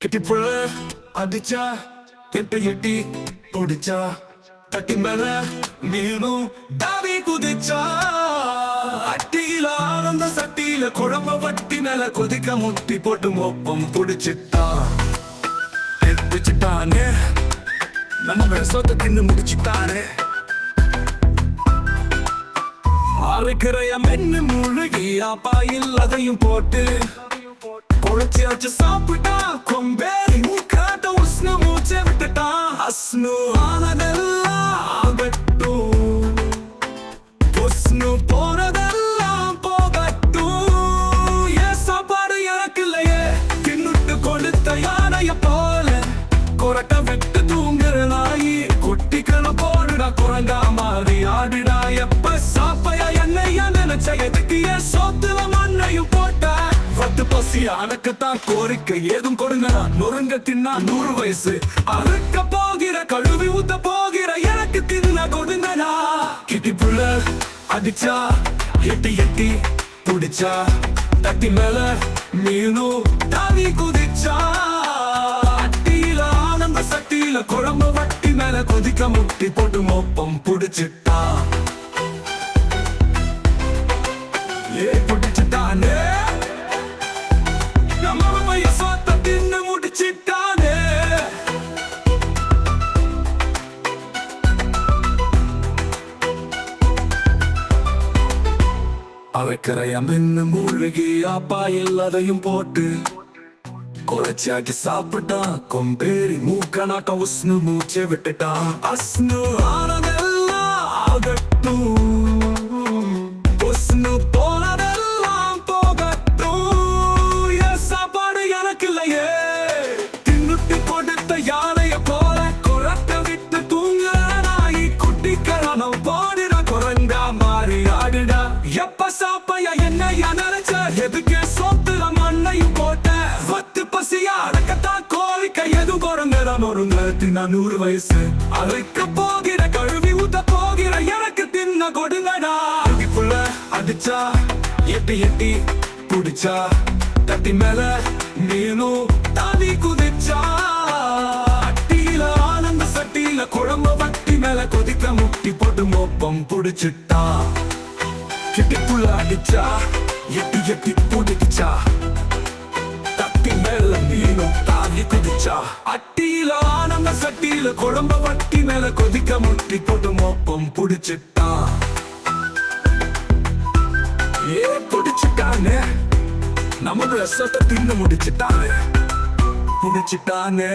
கெட்டிப்புள்ள அடிச்சா எட்டு எட்டி பிடிச்சா தட்டி மேல நீனும் தாவி குதிச்சா அட்டியில ஆனந்த சட்டியில குழம்ப வட்டி மேல கொதிக்க முட்டி போட்டு மொப்பம் புடிச்சிட்டா எத்திச்சிட்டானே நம்ம சொத்த தின்னு முடிச்சுட்டானே அரைக்கிறைய மென்னு முழுகி பாயில் அதையும் போட்டு பொழைச்சாச்சு சாப்பிட்டா கொம்பேறி மூக்காட்ட உஷ்ண மூச்சை விட்டுட்டான் அஸ்னு ஆனதெல்லாம் ஆகட்டும் உஷ்ணு போனதெல்லாம் போகட்டும் என் சாப்பாடு எனக்கு இல்லையே தின்னுட்டு கொடுத்த யானைய போல கொரட்ட விட்டு தூங்குற நாயி குட்டிக்களை போடுடா குரங்கா மாறி ஆடுடா எப்ப சாப்பையா என்னையா நினைச்ச எதுக்கு என் சோத்துல மண்ணையும் போட்ட பத்து பசி அடக்கத்தான் கோரிக்கை ஏதும் கொடுங்க நொறுங்க தின்னா 100 வயசு அறுக்க போகிற கழுவி ஊத்த போகிற எனக்கு தின்ன கொடுங்கடா கிட்டி புள்ள அடிச்சா எட்டி எட்டி புடிச்சா தட்டி மேல மீனும் தாவி குதிச்சா அட்டியில ஆனந்த சட்டியில குழம்பு வட்டி மேல கொதிக்க முட்டி போட்டு மொப்பம் புடிச்சிட்டா புடிச்சிட்டானே அவைக்கரைய மின்னு மூழ்கி பாயில் அதையும் போட்டு குறைச்சாக்கி சாப்பிட்டான் கொம்பேறி மூக்க நாட்டம் உஷ்ணு மூச்சை விட்டுட்டான் அஸ்னு ஆனதெல்லாம் ஆகட்டும் உஷ்ணு போனதெல்லாம் போகட்டும் என் சாப்பாடு எனக்கு இல்லையே தின்னுட்டு கொடுத்த யானைய போல குரட்ட விட்டு தூங்குற நாயி குட்டிக்கரான போடுற குரங்கா மாறி ஆடுடா எப்ப சாப்பையா என்னையா நினைச்ச எதுக்கு சோத்துல மண்ணையும் போட்ட வத்து பசியா அடக்கத்தான் கோரிக்கை எது குரங்குறான் ஒரு நேரத்தின் 100 வயசு அழைக்க போகிற கழுவி ஊத்த போகிற எனக்கு தின்ன கொடுங்கடா புள்ள அடிச்சா எட்டி எட்டி புடிச்சா தட்டி மேல நீனும் தாவி குதிச்சா அட்டியில ஆனந்த சட்டியில குழம்பு வட்டி மேல கொதிக்க முட்டி போட்டு மொப்பம் புடிச்சிட்டா கிட்டிப்புள்ள அடிச்சா எட்டி எட்டி புடிச்சா தட்டி மேல மீனும் தாவி குதிச்சா அட்டியில ஆனந்த சட்டியில குழம்ப வட்டி மேல கொதிக்க முட்டி போட்டு மொப்பம் புடிச்சிட்டா புடிச்சிட்டானே நம்ம சொத்த தின்னு முடிச்சிட்டானே புடிச்சிட்டானே